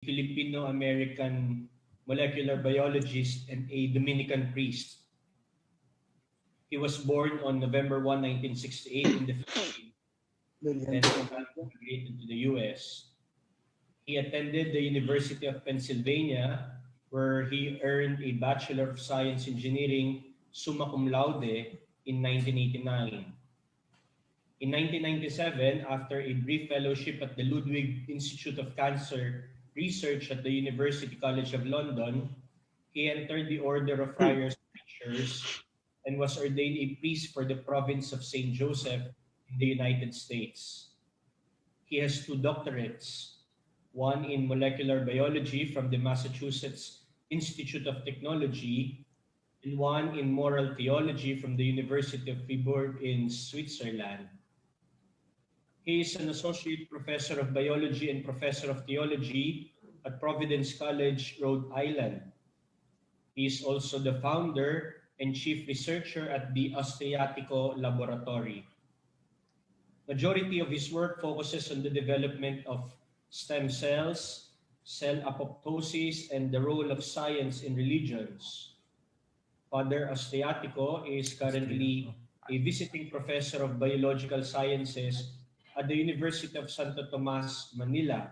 Filipino-American molecular biologist and a Dominican priest. He was born on November 1, 1968 in the Philippines and migrated to the US. He attended the University of Pennsylvania, where he earned a Bachelor of Science Engineering summa cum laude in 1989. In 1997, after a brief fellowship at the Ludwig Institute of Cancer Research at the University College of London, he entered the Order of Friars Preachers and was ordained a priest for the province of St. Joseph in the United States. He has two doctorates, one in molecular biology from the Massachusetts Institute of Technology and one in moral theology from the University of Fribourg in Switzerland. He is an associate professor of biology and professor of theology at Providence College, Rhode Island. He is also the founder and chief researcher at the Osteatico Laboratory. Majority of his work focuses on the development of stem cells, cell apoptosis, and the role of science in religions. Father Osteatico is currently a visiting professor of biological sciences at the University of Santo Tomas, Manila.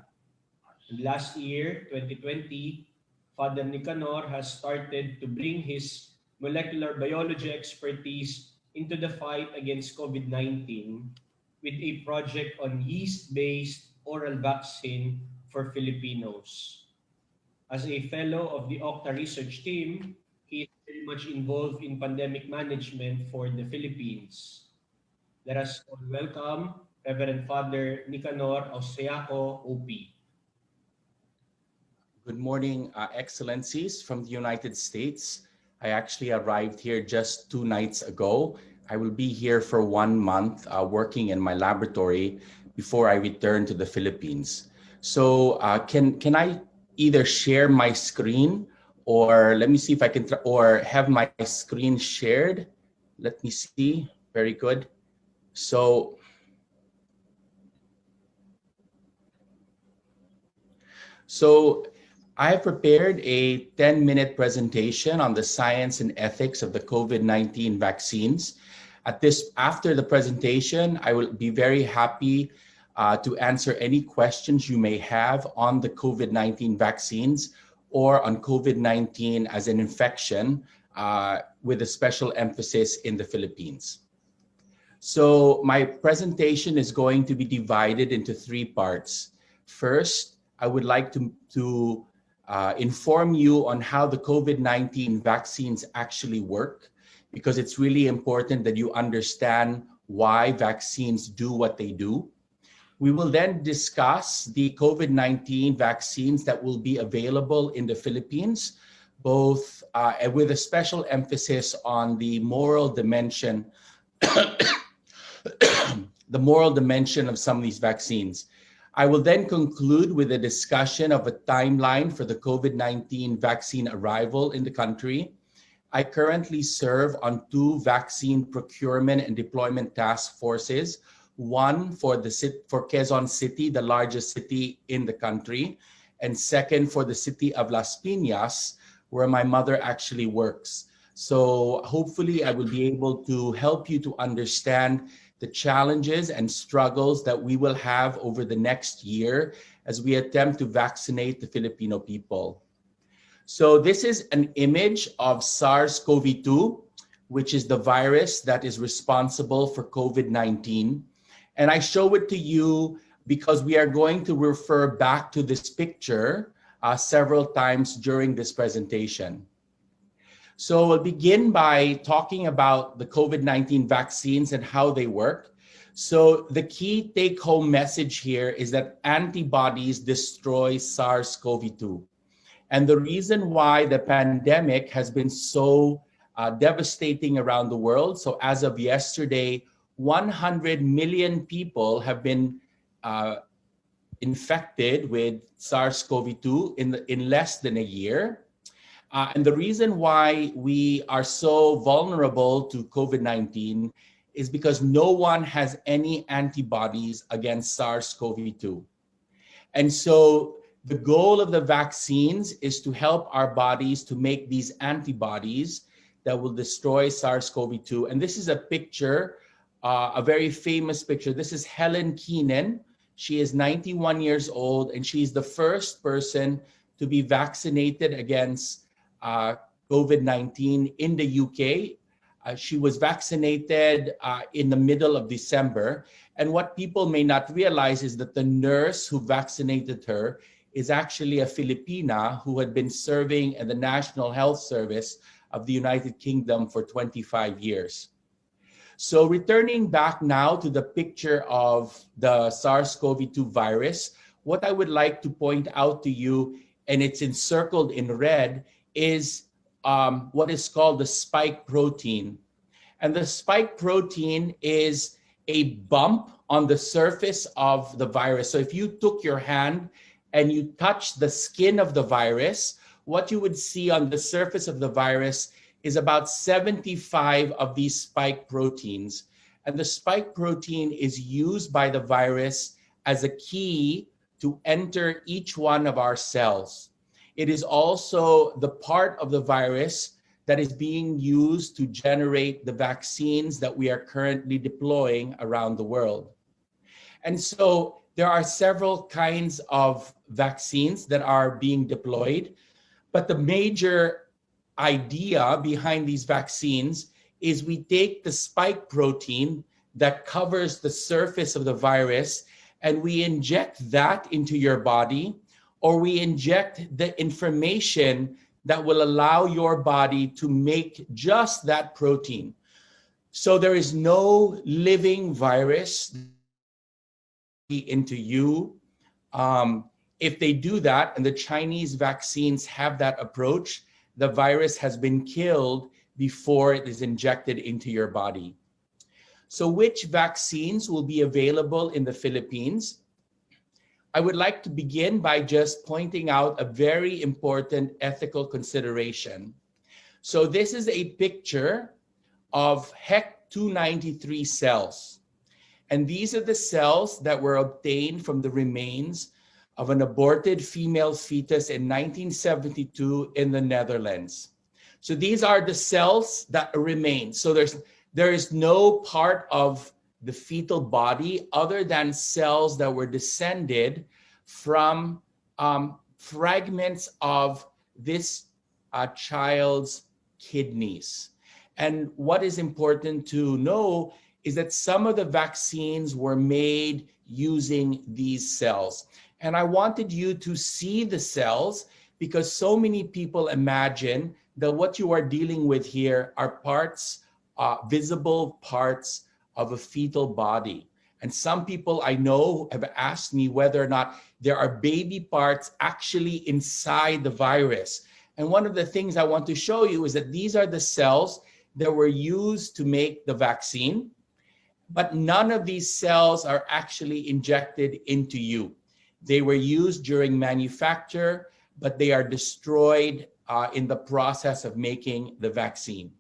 And last year, 2020, Father Nicanor has started to bring his molecular biology expertise into the fight against COVID-19 with a project on yeast-based oral vaccine for Filipinos. As a fellow of the Octa research team, he is very much involved in pandemic management for the Philippines. Let us all welcome Reverend Father Nicanor Austriaco, OP. Good morning, Excellencies from the United States. I actually arrived here just 2 nights ago. I will be here for 1 month working in my laboratory before I return to the Philippines. So can I either share my screen or let me see if I can, or have my screen shared? Let me see. Very good. So I have prepared a 10-minute presentation on the science and ethics of the COVID-19 vaccines. After the presentation, I will be very happy to answer any questions you may have on the COVID-19 vaccines or on COVID-19 as an infection with a special emphasis in the Philippines. So my presentation is going to be divided into 3 parts. First, I would like to inform you on how the COVID-19 vaccines actually work, because it's really important that you understand why vaccines do what they do. We will then discuss the COVID-19 vaccines that will be available in the Philippines, both with a special emphasis on the moral dimension, the moral dimension of some of these vaccines. I will then conclude with a discussion of a timeline for the COVID-19 vaccine arrival in the country. I currently serve on 2 vaccine procurement and deployment task forces, one for Quezon City, the largest city in the country, and second for the city of Las Piñas, where my mother actually works. So hopefully I will be able to help you to understand the challenges and struggles that we will have over the next year as we attempt to vaccinate the Filipino people. So this is an image of SARS-CoV-2, which is the virus that is responsible for COVID-19. And I show it to you because we are going to refer back to this picture several times during this presentation. So we'll begin by talking about the COVID-19 vaccines and how they work. So the key take-home message here is that antibodies destroy SARS-CoV-2. And the reason why the pandemic has been so devastating around the world, so as of yesterday, 100 million people have been infected with SARS-CoV-2 in less than a year. And the reason why we are so vulnerable to COVID-19 is because no one has any antibodies against SARS-CoV-2. And so The goal of the vaccines is to help our bodies to make these antibodies that will destroy SARS-CoV-2. And this is a picture, a very famous picture. This is Helen Keenan. She is 91 years old, and she's the first person to be vaccinated against COVID-19 in the UK. She was vaccinated in the middle of December. And what people may not realize is that the nurse who vaccinated her is actually a Filipina who had been serving in the National Health Service of the United Kingdom for 25 years. So returning back now to the picture of the SARS-CoV-2 virus, what I would like to point out to you, and it's encircled in red, is what is called the spike protein. And the spike protein is a bump on the surface of the virus. So if you took your hand and you touch the skin of the virus, what you would see on the surface of the virus is about 75 of these spike proteins. And the spike protein is used by the virus as a key to enter each one of our cells. It is also the part of the virus that is being used to generate the vaccines that we are currently deploying around the world. And so there are several kinds of vaccines that are being deployed, but the major idea behind these vaccines is we take the spike protein that covers the surface of the virus and we inject that into your body, or we inject the information that will allow your body to make just that protein. So there is no living virus into you. If they do that, and the Chinese vaccines have that approach, the virus has been killed before it is injected into your body. So which vaccines will be available in the Philippines? I would like to begin by just pointing out a very important ethical consideration. So this is a picture of HEC293 cells. And these are the cells that were obtained from the remains of an aborted female fetus in 1972 in the Netherlands. So these are the cells that remain. So there is no part of the fetal body other than cells that were descended from fragments of this child's kidneys. And what is important to know is that some of the vaccines were made using these cells. And I wanted you to see the cells because so many people imagine that what you are dealing with here are parts, visible parts of a fetal body. And some people I know have asked me whether or not there are baby parts actually inside the virus. And one of the things I want to show you is that these are the cells that were used to make the vaccine, but none of these cells are actually injected into you. They were used during manufacture, but they are destroyed in the process of making the vaccine.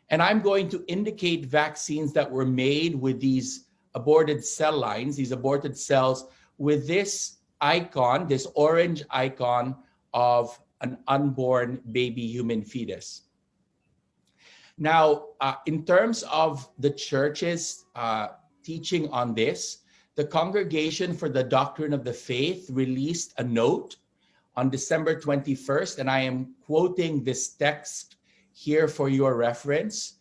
And I'm going to indicate vaccines that were made with these aborted cell lines, these aborted cells, with this icon, this orange icon of an unborn baby human fetus. Now, in terms of the church's teaching on this, the Congregation for the Doctrine of the Faith released a note on December 21st, and I am quoting this text here for your reference.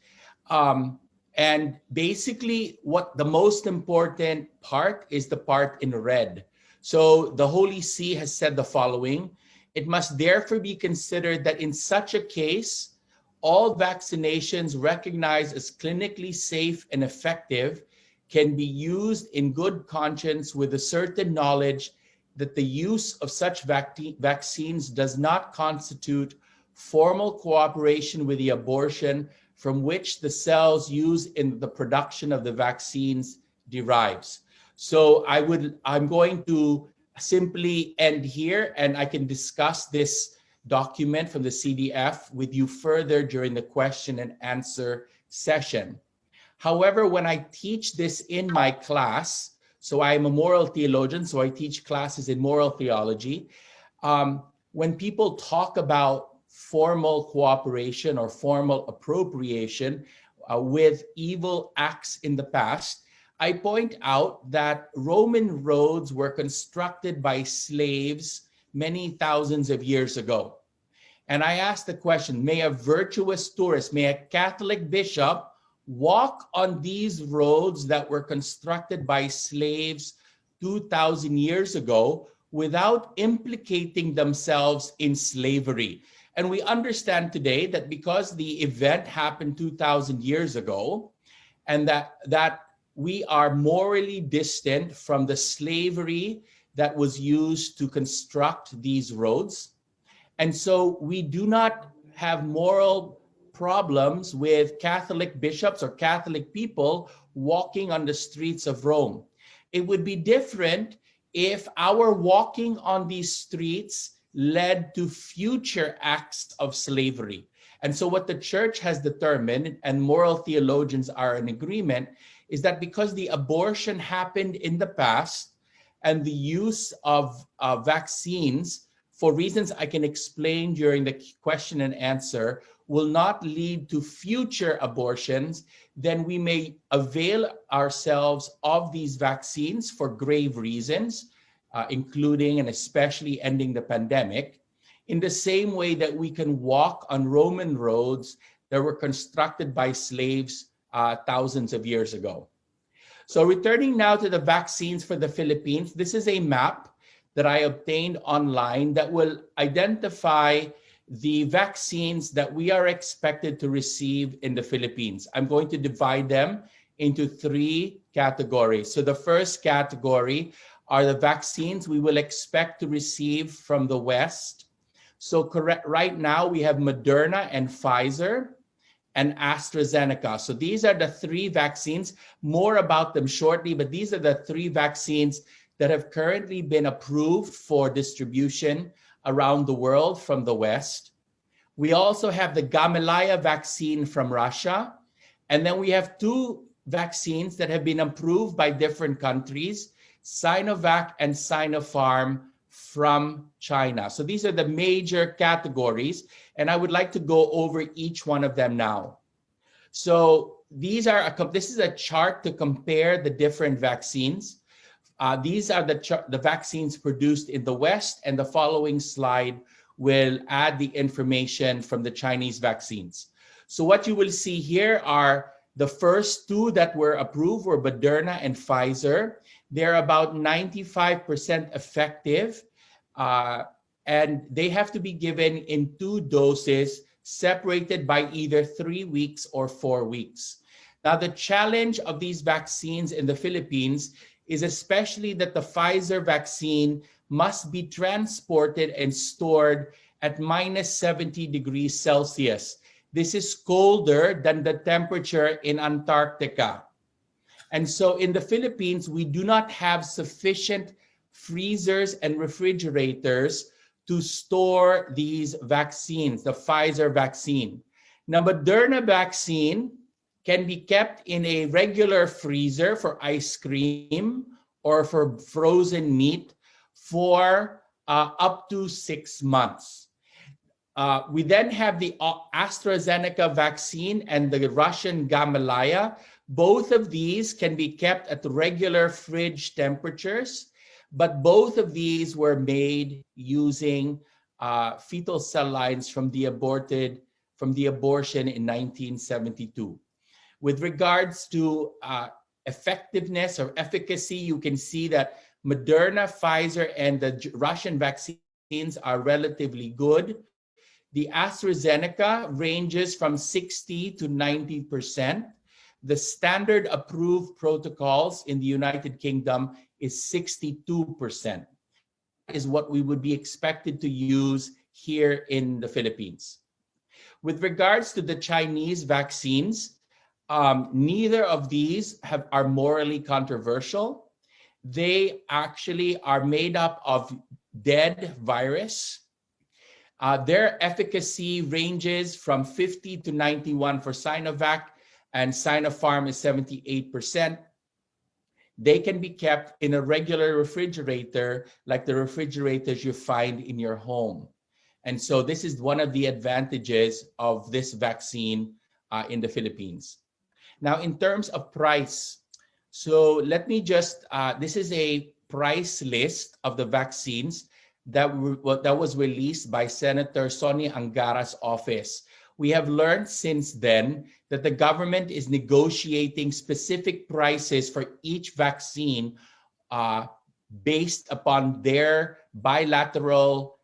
And basically, what the most important part is the part in red. So the Holy See has said the following: it must therefore be considered that in such a case, all vaccinations recognized as clinically safe and effective can be used in good conscience with a certain knowledge that the use of such vaccines does not constitute formal cooperation with the abortion from which the cells used in the production of the vaccines derives. So I'm going to simply end here, and I can discuss this document from the CDF with you further during the question and answer session. However, when I teach this in my class, So I am a moral theologian, so I teach classes in moral theology. When people talk about formal cooperation or formal appropriation with evil acts in the past, I point out that Roman roads were constructed by slaves many thousands of years ago. And I asked the question, may a virtuous tourist, may a Catholic bishop walk on these roads that were constructed by slaves 2,000 years ago without implicating themselves in slavery? And we understand today that because the event happened 2,000 years ago, and that we are morally distant from the slavery that was used to construct these roads. And so we do not have moral problems with Catholic bishops or Catholic people walking on the streets of Rome. It would be different if our walking on these streets led to future acts of slavery. And so what the church has determined, and moral theologians are in agreement, is that because the abortion happened in the past and the use of vaccines, for reasons I can explain during the question and answer, will not lead to future abortions, then we may avail ourselves of these vaccines for grave reasons, including and especially ending the pandemic, in the same way that we can walk on Roman roads that were constructed by slaves thousands of years ago. So returning now to the vaccines for the Philippines, this is a map that I obtained online that will identify the vaccines that we are expected to receive in the Philippines. I'm going to divide them into 3 categories. So the first category are the vaccines we will expect to receive from the West. So right now we have Moderna and Pfizer and AstraZeneca. So these are the 3 vaccines. More about them shortly, but these are the 3 vaccines that have currently been approved for distribution around the world from the West. We also have the Gamaleya vaccine from Russia. And then we have 2 vaccines that have been approved by different countries, Sinovac and Sinopharm from China. So these are the major categories, and I would like to go over each one of them now. So this is a chart to compare the different vaccines. These are the vaccines produced in the West, and the following slide will add the information from the Chinese vaccines. So what you will see here are the first 2 that were approved were Moderna and Pfizer. They're about 95% effective, and they have to be given in 2 doses separated by either 3 weeks or 4 weeks. Now, the challenge of these vaccines in the Philippines is especially that the Pfizer vaccine must be transported and stored at minus 70 degrees Celsius. This is colder than the temperature in Antarctica. And so in the Philippines, we do not have sufficient freezers and refrigerators to store these vaccines, the Pfizer vaccine. Now, Moderna vaccine can be kept in a regular freezer for ice cream or for frozen meat for up to 6 months. We then have the AstraZeneca vaccine and the Russian Gamaleya. Both of these can be kept at regular fridge temperatures, but both of these were made using fetal cell lines from the abortion in 1972. With regards to effectiveness or efficacy, you can see that Moderna, Pfizer, and the Russian vaccines are relatively good. The AstraZeneca ranges from 60 to 90%. The standard approved protocols in the United Kingdom is 62%. Is what we would be expected to use here in the Philippines. With regards to the Chinese vaccines, neither of these are morally controversial. They actually are made up of dead virus. Their efficacy ranges from 50 to 91 for Sinovac, and Sinopharm is 78%. they can be kept in a regular refrigerator, like the refrigerators you find in your home. And so this is one of the advantages of this vaccine in the Philippines. Now, in terms of price, so let me just, this is a price list of the vaccines that was released by Senator Sonny Angara's office. We have learned since then that the government is negotiating specific prices for each vaccine based upon their bilateral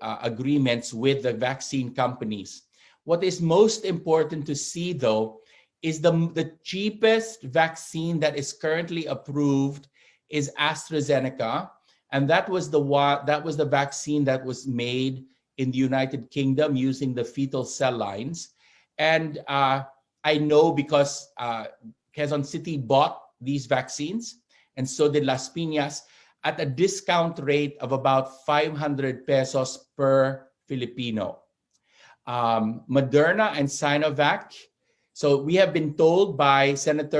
agreements with the vaccine companies. What is most important to see, though, is the cheapest vaccine that is currently approved is AstraZeneca, and that was the vaccine that was made in the United Kingdom using the fetal cell lines. And I know because Quezon City bought these vaccines, and so did Las Piñas, at a discount rate of about 500 pesos per Filipino. Moderna and Sinovac. So we have been told by Secretary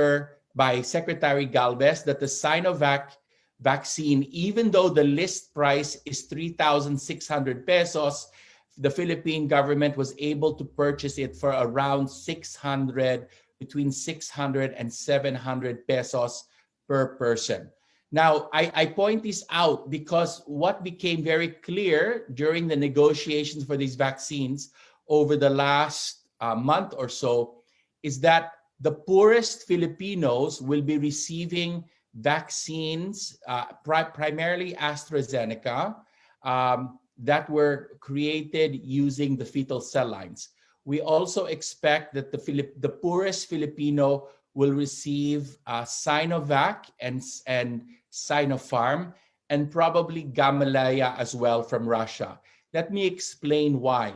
Galvez that the Sinovac vaccine, even though the list price is 3,600 pesos, the Philippine government was able to purchase it for around between 600 and 700 pesos per person. Now, I point this out because what became very clear during the negotiations for these vaccines over the last month or so is that the poorest Filipinos will be receiving vaccines, primarily AstraZeneca, that were created using the fetal cell lines. We also expect that the poorest Filipino will receive Sinovac and Sinopharm, and probably Gamaleya as well from Russia. Let me explain why.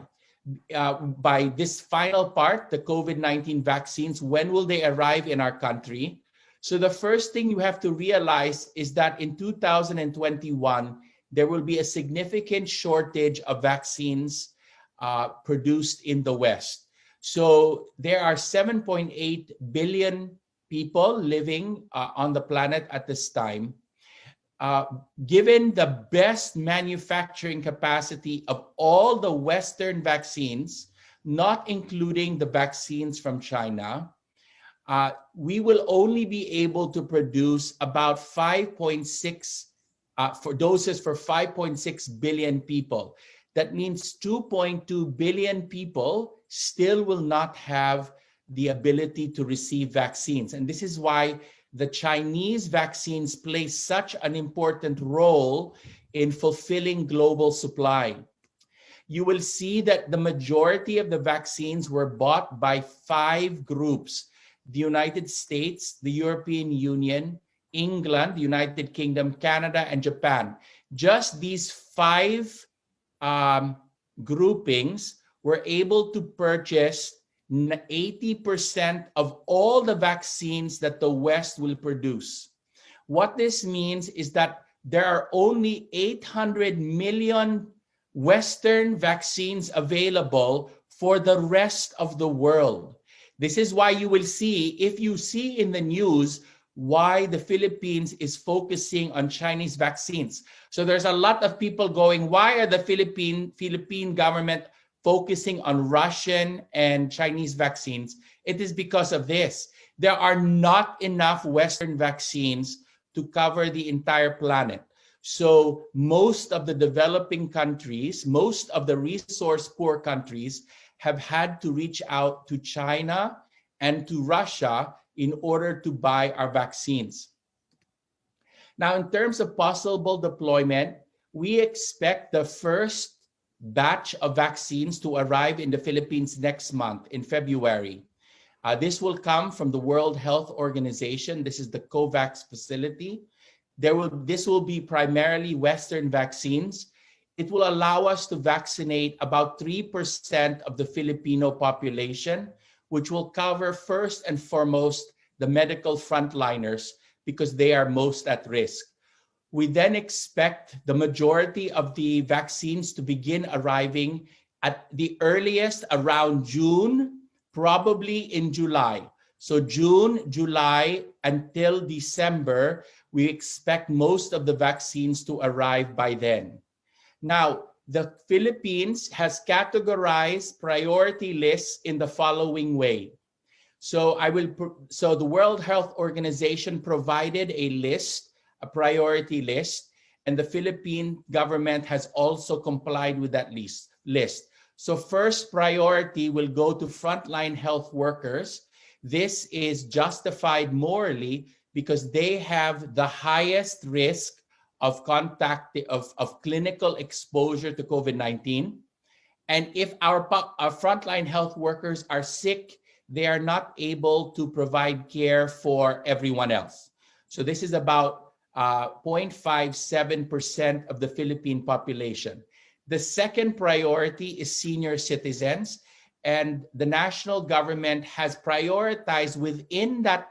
By this final part, the COVID-19 vaccines, when will they arrive in our country? So the first thing you have to realize is that in 2021, there will be a significant shortage of vaccines produced in the West. So there are 7.8 billion people living on the planet at this time. Given the best manufacturing capacity of all the Western vaccines, not including the vaccines from China, we will only be able to produce about 5.6 doses for 5.6 billion people. That means 2.2 billion people still will not have the ability to receive vaccines. And this is why the Chinese vaccines play such an important role in fulfilling global supply. You will see that the majority of the vaccines were bought by 5 groups: the United States, the European Union, England, the United Kingdom, Canada, and Japan. Just these 5 groupings were able to purchase 80% of all the vaccines that the West will produce. What this means is that there are only 800 million Western vaccines available for the rest of the world. This is why you will see, if you see in the news, why the Philippines is focusing on Chinese vaccines. So there's a lot of people going, why are the Philippine government focusing on Russian and Chinese vaccines? It is because of this. There are not enough Western vaccines to cover the entire planet. So most of the developing countries, most of the resource-poor countries have had to reach out to China and to Russia in order to buy our vaccines. Now, in terms of possible deployment, we expect the first batch of vaccines to arrive in the Philippines next month in February. This will come from the World Health Organization. This is the COVAX facility. This will be primarily Western vaccines. It will allow us to vaccinate about 3% of the Filipino population, which will cover first and foremost the medical frontliners because they are most at risk. We then expect the majority of the vaccines to begin arriving at the earliest around June, probably in July. So June, July, until December, we expect most of the vaccines to arrive by then. Now, the Philippines has categorized priority lists in the following way. So the World Health Organization provided a list, a priority list, and the Philippine government has also complied with that list. So first priority will go to frontline health workers. This is justified morally because they have the highest risk of clinical exposure to COVID-19. And if our frontline health workers are sick, they are not able to provide care for everyone else. So this is about 0.57% of the Philippine population. The second priority is senior citizens, and the national government has prioritized within that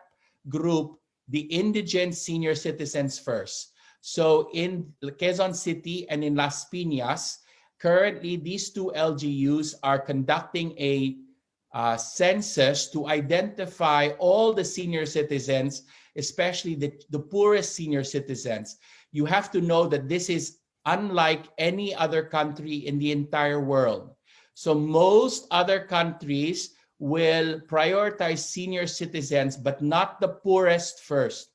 group the indigent senior citizens first. So in Quezon City and in Las Piñas, currently these two LGUs are conducting a census to identify all the senior citizens, especially the poorest senior citizens. You have to know that this is unlike any other country in the entire world. So most other countries will prioritize senior citizens, but not the poorest first.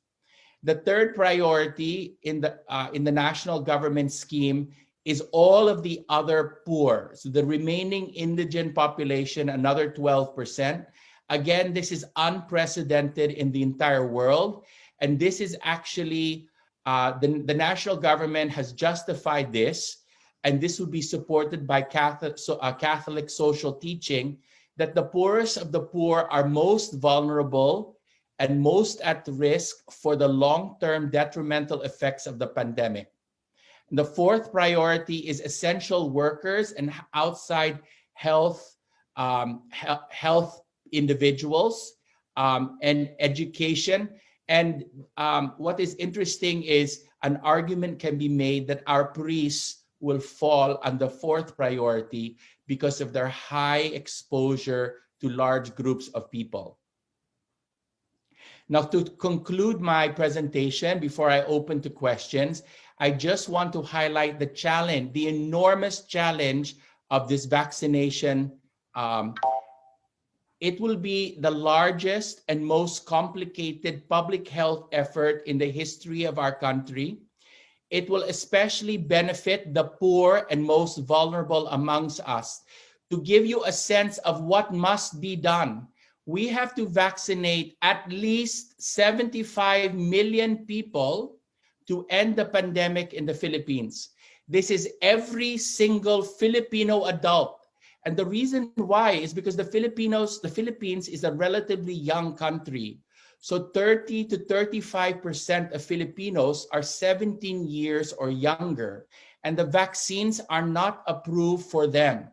The third priority in the national government scheme is all of the other poor. So the remaining indigent population, another 12%. Again, this is unprecedented in the entire world. And this is actually, the national government has justified this, and this would be supported by Catholic social teaching, that the poorest of the poor are most vulnerable and most at risk for the long-term detrimental effects of the pandemic. The fourth priority is essential workers and outside health individuals and education. And what is interesting is an argument can be made that our priests will fall on the fourth priority because of their high exposure to large groups of people. Now, to conclude my presentation, before I open to questions, I just want to highlight the challenge, the enormous challenge of this vaccination. It will be the largest and most complicated public health effort in the history of our country. It will especially benefit the poor and most vulnerable amongst us. To give you a sense of what must be done, we have to vaccinate at least 75 million people to end the pandemic in the Philippines. This is every single Filipino adult. And the reason why is because the Philippines is a relatively young country. So 30 to 35% of Filipinos are 17 years or younger, and the vaccines are not approved for them.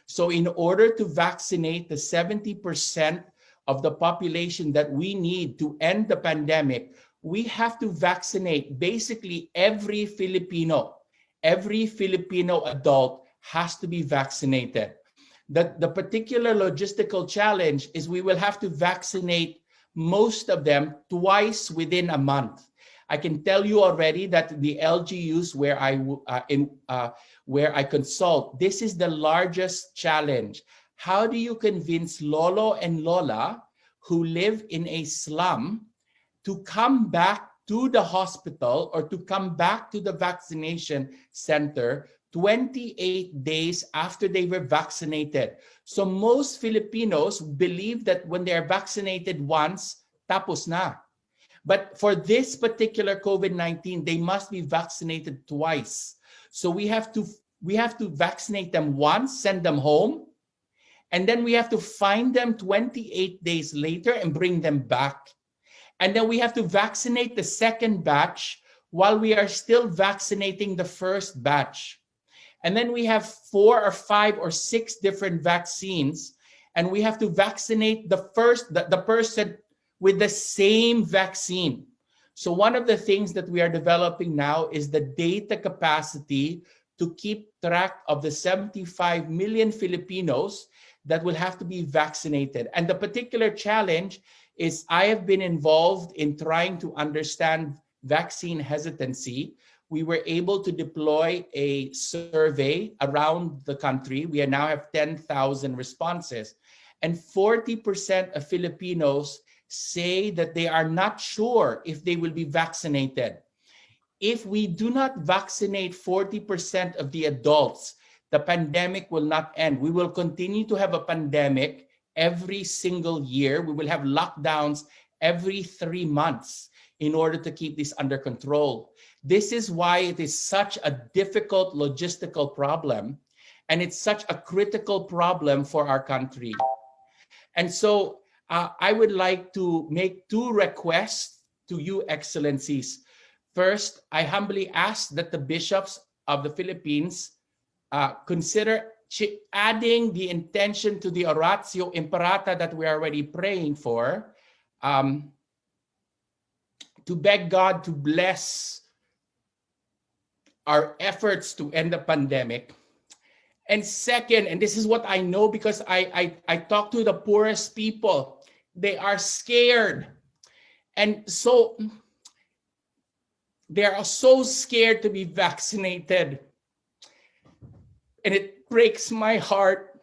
So in order to vaccinate the 70% of the population that we need to end the pandemic, we have to vaccinate basically every Filipino. Every Filipino adult has to be vaccinated. The particular logistical challenge is we will have to vaccinate most of them twice within a month. I can tell you already that the LGUs where I consult, this is the largest challenge. How do you convince Lolo and Lola who live in a slum to come back to the hospital or to come back to the vaccination center 28 days after they were vaccinated? So most Filipinos believe that when they are vaccinated once, tapos na. But for this particular COVID-19, they must be vaccinated twice. So we have to vaccinate them once, send them home, and then we have to find them 28 days later and bring them back. And then we have to vaccinate the second batch while we are still vaccinating the first batch. And then we have 4 or 5 or 6 different vaccines, and we have to vaccinate the person with the same vaccine. So one of the things that we are developing now is the data capacity to keep track of the 75 million Filipinos that will have to be vaccinated. And the particular challenge is I have been involved in trying to understand vaccine hesitancy. We were able to deploy a survey around the country. We now have 10,000 responses, and 40% of Filipinos say that they are not sure if they will be vaccinated. If we do not vaccinate 40% of the adults, the pandemic will not end. We will continue to have a pandemic every single year. We will have lockdowns every 3 months in order to keep this under control. This is why it is such a difficult logistical problem, and it's such a critical problem for our country. And so I would like to make 2 requests to you, Excellencies. First, I humbly ask that the bishops of the Philippines consider adding the intention to the oratio imperata that we are already praying for, to beg God to bless our efforts to end the pandemic. And second, and this is what I know because I talk to the poorest people, they are scared. And so they are so scared to be vaccinated. And it breaks my heart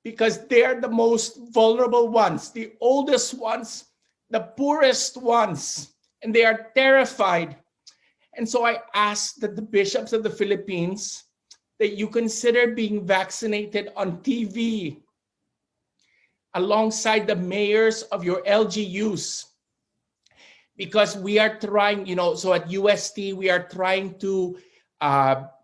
because they're the most vulnerable ones, the oldest ones, the poorest ones, and they are terrified. And so I ask that the bishops of the Philippines, that you consider being vaccinated on TV alongside the mayors of your LGUs. Because we are trying, so at UST, we are trying to,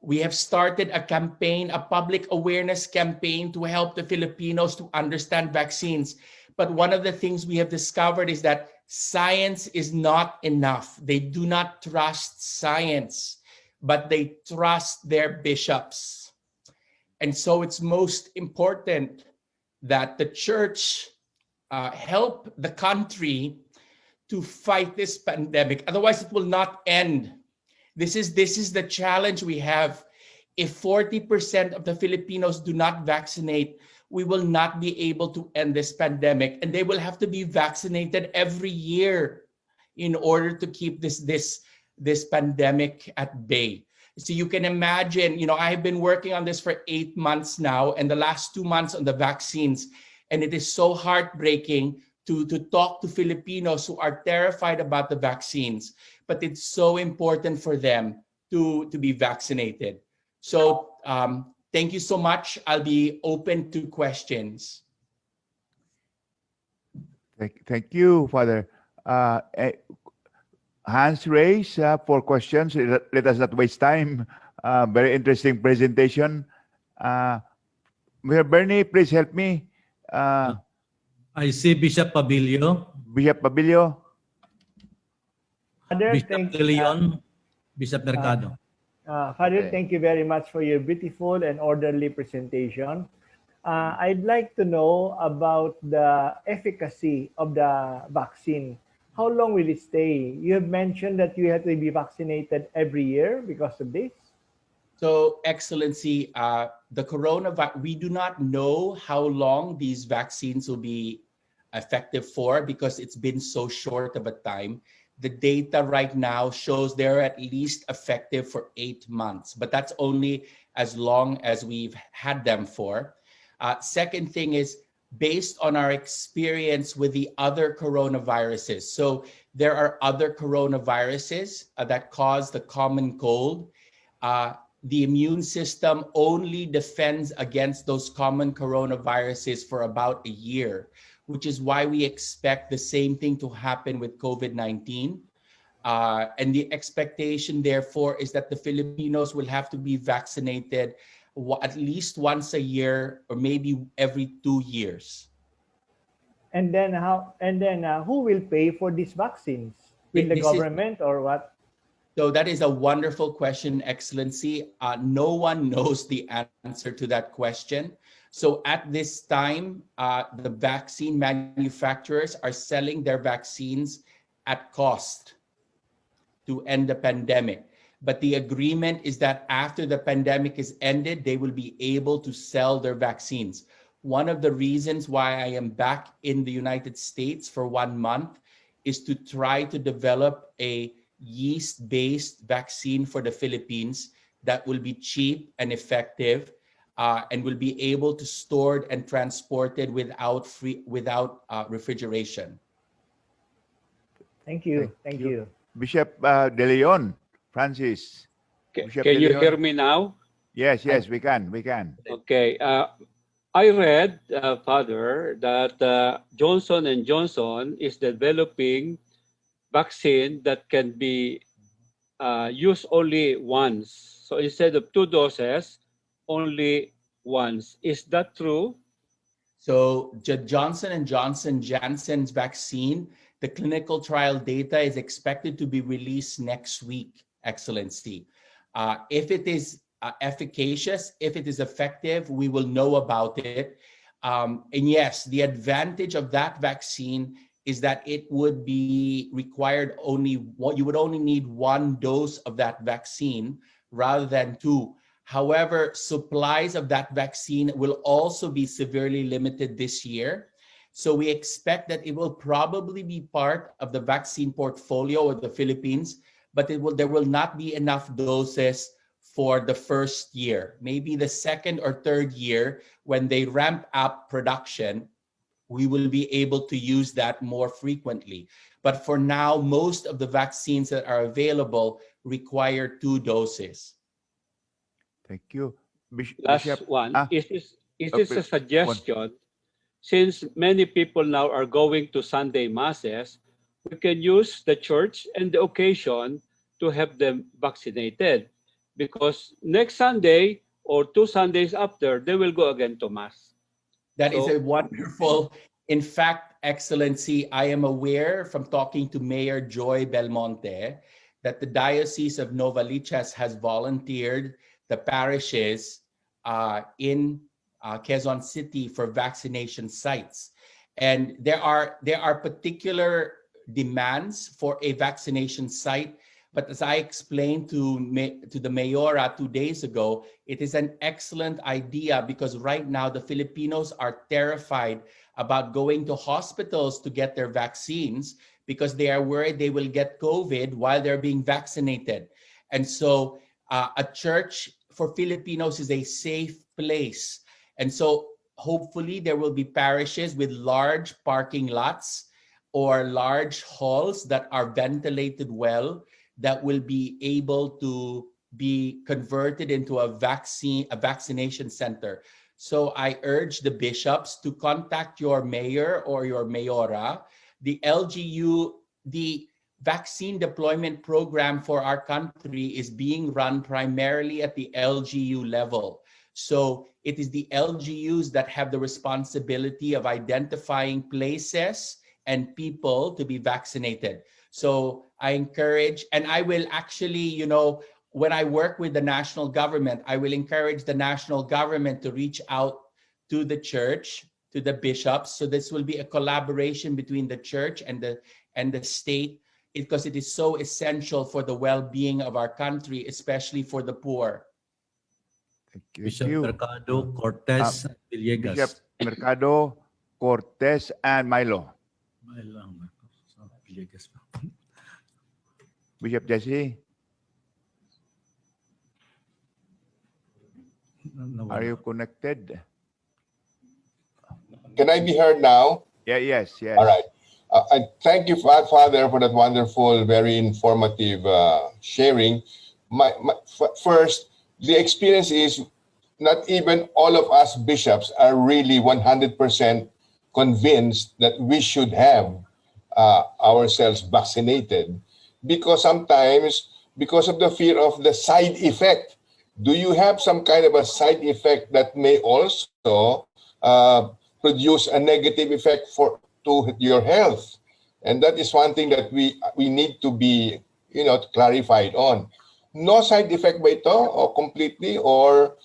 we have started a campaign, a public awareness campaign to help the Filipinos to understand vaccines. But one of the things we have discovered is that science is not enough. They do not trust science, but they trust their bishops. And so it's most important that the church help the country to fight this pandemic. Otherwise, it will not end. This is the challenge we have. If 40% of the Filipinos do not vaccinate, we will not be able to end this pandemic, and they will have to be vaccinated every year in order to keep this pandemic at bay. So you can imagine, I've been working on this for 8 months now, and the last 2 months on the vaccines, and it is so heartbreaking to talk to Filipinos who are terrified about the vaccines, but it's so important for them to be vaccinated. So thank you so much. I'll be open to questions. Thank you, Father. Hands raised for questions. Let us not waste time. Very interesting presentation. Bernie, please help me. I see Bishop Pabilio. Bishop Pabilio. Father, Bishop De Leon. Bishop Mercado. Father, Okay. thank you very much for your beautiful and orderly presentation. I'd like to know about the efficacy of the vaccine. How long will it stay? You have mentioned that you have to be vaccinated every year because of this. So, Excellency, the coronavirus, we do not know how long these vaccines will be effective for because it's been so short of a time. The data right now shows they're at least effective for 8 months, but that's only as long as we've had them for. Second thing is based on our experience with the other coronaviruses. So there are other coronaviruses that cause the common cold. The immune system only defends against those common coronaviruses for about a year, which is why we expect the same thing to happen with COVID-19. And the expectation, therefore, is that the Filipinos will have to be vaccinated at least once a year or maybe every 2 years. And then who will pay for these vaccines? Will the government or what? So that is a wonderful question, Excellency. No one knows the answer to that question. So at this time, the vaccine manufacturers are selling their vaccines at cost to end the pandemic. But the agreement is that after the pandemic is ended, they will be able to sell their vaccines. one of the reasons why I am back in the United States for 1 month is to try to develop a yeast-based vaccine for the Philippines that will be cheap and effective, and will be able to stored and transported without refrigeration. Thank you. Thank you. Bishop De Leon, Francis. Bishop Can De you Leon? hear me now? Yes, yes, we can. Okay. I read, Father, that Johnson & Johnson is developing vaccine that can be used only once. So instead of 2 doses, only once. Is that true? So Johnson & Johnson Janssen's vaccine, the clinical trial data is expected to be released next week, Excellency. If it is efficacious, if it is effective, we will know about it. And yes, the advantage of that vaccine is that it would be required you would only need 1 dose of that vaccine rather than 2. However, supplies of that vaccine will also be severely limited this year. So we expect that it will probably be part of the vaccine portfolio of the Philippines, but there will not be enough doses for the first year. Maybe the second or third year, when they ramp up production, we will be able to use that more frequently. But for now, most of the vaccines that are available require 2 doses. Thank you. Last Bishop, one. Is this okay, a suggestion? Since many people now are going to Sunday masses, we can use the church and the occasion to have them vaccinated. Because next Sunday or 2 Sundays after, they will go again to mass. That is a wonderful, in fact, Excellency, I am aware from talking to Mayor Joy Belmonte that the Diocese of Novaliches has volunteered the parishes in Quezon City for vaccination sites. And there are particular demands for a vaccination site. But as I explained to the Mayora 2 days ago, it is an excellent idea because right now the Filipinos are terrified about going to hospitals to get their vaccines because they are worried they will get COVID while they're being vaccinated. And so a church for Filipinos is a safe place. And so hopefully there will be parishes with large parking lots or large halls that are ventilated well, that will be able to be converted into a vaccination center. So I urge the bishops to contact your mayor or your mayora. The LGU, the vaccine deployment program for our country is being run primarily at the LGU level. So it is the LGUs that have the responsibility of identifying places and people to be vaccinated. So I encourage, and I will actually, when I work with the national government, I will encourage the national government to reach out to the church, to the bishops. So this will be a collaboration between the church and the state, because it is so essential for the well-being of our country, especially for the poor. Thank you. Bishop Mercado, Cortez, Villegas. Bishop Mercado, Cortez, and Milo. Bishop Jesse, are you connected? Can I be heard now? Yeah, yes. All right. I thank you, Father, for that wonderful, very informative sharing. First, the experience is not even all of us bishops are really 100% convinced that we should have ourselves vaccinated, because sometimes, because of the fear of the side effect. Do you have some kind of a side effect that may also produce a negative effect to your health? And that is one thing that we need to be clarified on. No side effect ba ito or completely, or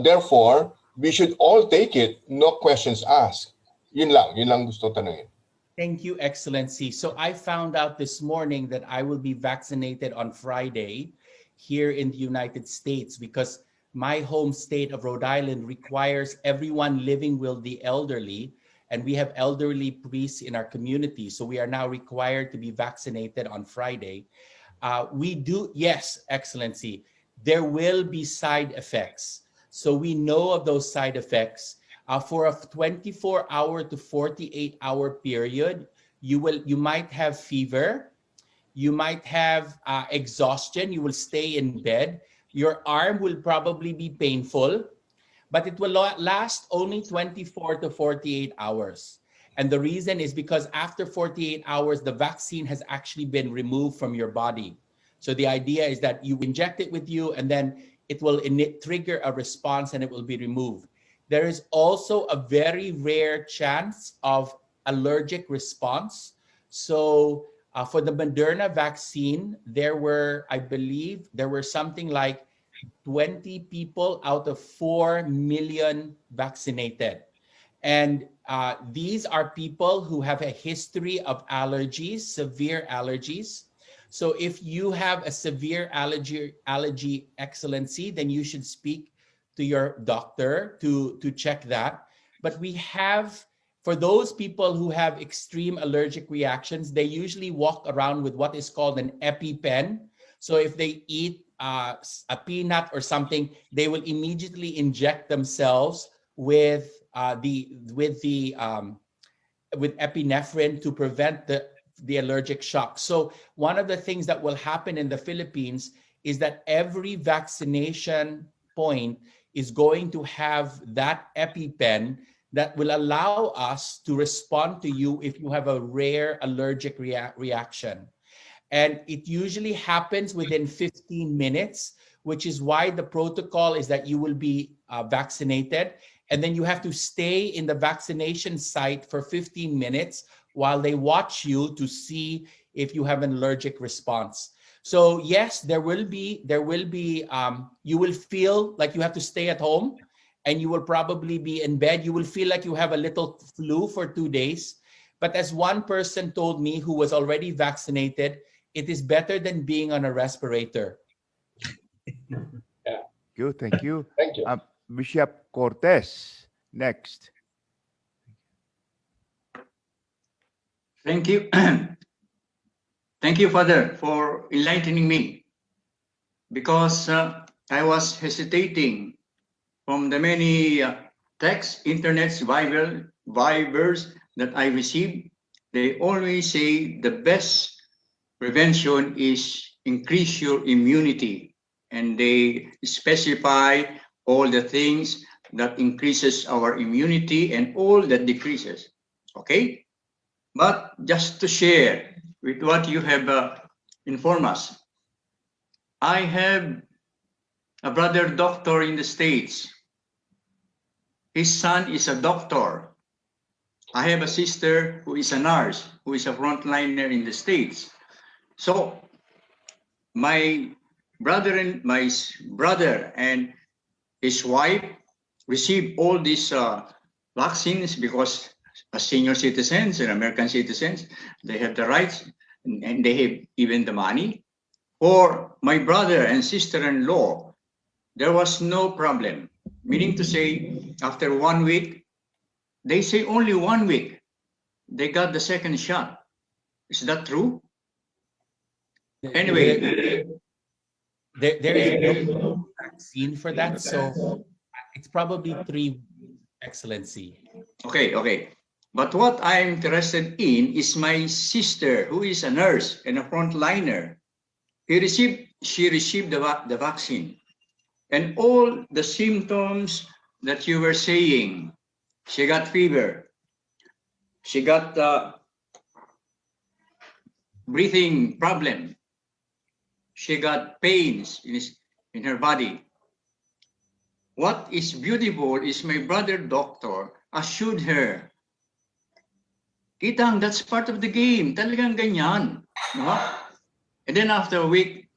therefore we should all take it, no questions asked? Yun lang gusto tanungin. Thank you, Excellency. So I found out this morning that I will be vaccinated on Friday here in the United States, because my home state of Rhode Island requires everyone living with the elderly, and we have elderly priests in our community, so we are now required to be vaccinated on Friday. We do, yes, Excellency, there will be side effects. So we know of those side effects. For a 24-hour to 48-hour period, you might have fever, you might have exhaustion, you will stay in bed, your arm will probably be painful, but it will last only 24 to 48 hours. And the reason is because after 48 hours, the vaccine has actually been removed from your body. So the idea is that you inject it with you, and then it will trigger a response and it will be removed. There is also a very rare chance of allergic response. So for the Moderna vaccine, there were, I believe, there were something like 20 people out of 4 million vaccinated. And these are people who have a history of allergies, severe allergies. So if you have a severe allergy, Excellency, then you should speak to your doctor to check that. But we have, for those people who have extreme allergic reactions, they usually walk around with what is called an EpiPen. So if they eat a peanut or something, they will immediately inject themselves with epinephrine to prevent the allergic shock. So one of the things that will happen in the Philippines is that every vaccination point is going to have that EpiPen that will allow us to respond to you if you have a rare allergic reaction. And it usually happens within 15 minutes, which is why the protocol is that you will be vaccinated, and then you have to stay in the vaccination site for 15 minutes while they watch you to see if you have an allergic response. So yes, there will be, you will feel like you have to stay at home, and you will probably be in bed. You will feel like you have a little flu for 2 days. But as one person told me who was already vaccinated, it is better than being on a respirator. Yeah. Good, thank you. Thank you. Bishop Cortez, next. Thank you. Thank you, Father, for enlightening me, because I was hesitating from the many texts, internets, Vibers that I received. They always say the best prevention is increase your immunity, and they specify all the things that increases our immunity and all that decreases. Okay, but just to share with what you have informed us, I have a brother doctor in the States. His son is a doctor. I have a sister who is a nurse, who is a frontliner in the States. So my brother and his wife received all these vaccines because as senior citizens and American citizens, they have the rights and they have even the money. For my brother and sister-in-law, there was no problem. Meaning to say, after 1 week, they say only 1 week, they got the second shot. Is that true? Anyway, there is no vaccine for that, so it's probably 3 weeks, Excellency. Okay. But what I'm interested in is my sister, who is a nurse and a frontliner. She received the vaccine, and all the symptoms that you were saying. She got fever. She got breathing problem. She got pains in her body. What is beautiful is my brother doctor assured her, Itang, that's part of the game. Talagang ganyan. No? And then after a week,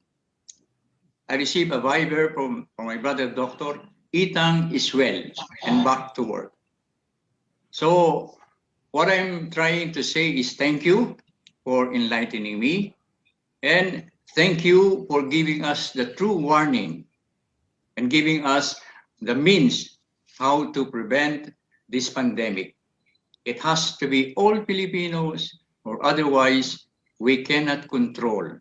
I received a Viber from my brother doctor. Itang is well and back to work. So what I'm trying to say is thank you for enlightening me, and thank you for giving us the true warning and giving us the means how to prevent this pandemic. It has to be all Filipinos, or otherwise we cannot control.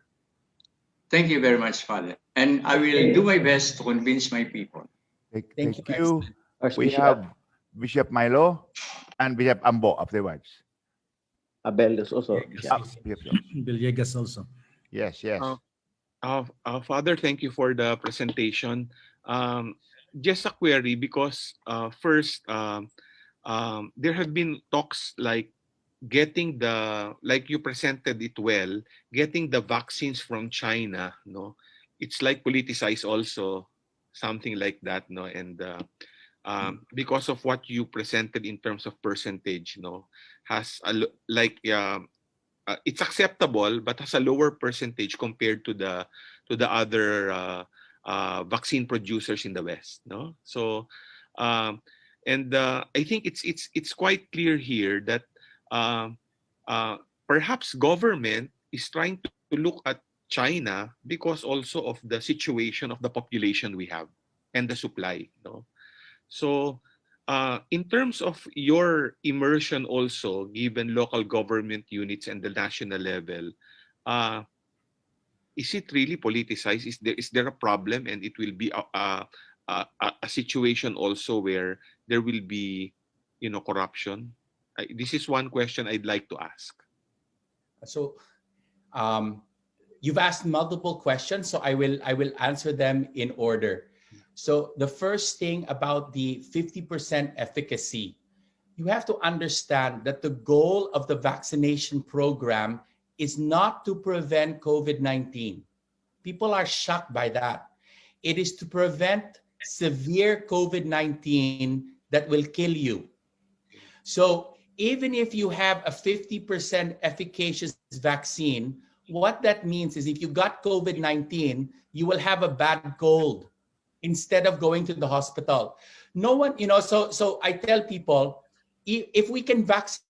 Thank you very much, Father. And I will do my best to convince my people. Thank you. We have Bishop Milo and Bishop Ambo afterwards. Abel is also. Villegas also. Yes, yes. Father, thank you for the presentation. Just a query because first, there have been talks like getting like you presented it well, getting the vaccines from China, no? It's like politicized also, something like that, no? And because of what you presented in terms of percentage, no, has it's acceptable, but has a lower percentage compared to the other vaccine producers in the West, no? So, I think it's quite clear here that perhaps government is trying to look at China because also of the situation of the population we have and the supply, no? So, in terms of your immersion also, given local government units and the national level, is it really politicized? Is there a problem, and it will be a situation also where there will be, corruption? This is one question I'd like to ask. So, you've asked multiple questions, so I will answer them in order. So the first thing about the 50% efficacy, you have to understand that the goal of the vaccination program is not to prevent COVID-19. People are shocked by that. It is to prevent severe COVID-19 that will kill you. So even if you have a 50% efficacious vaccine, what that means is if you got COVID-19, you will have a bad cold instead of going to the hospital. No one, so I tell people, if we can vaccinate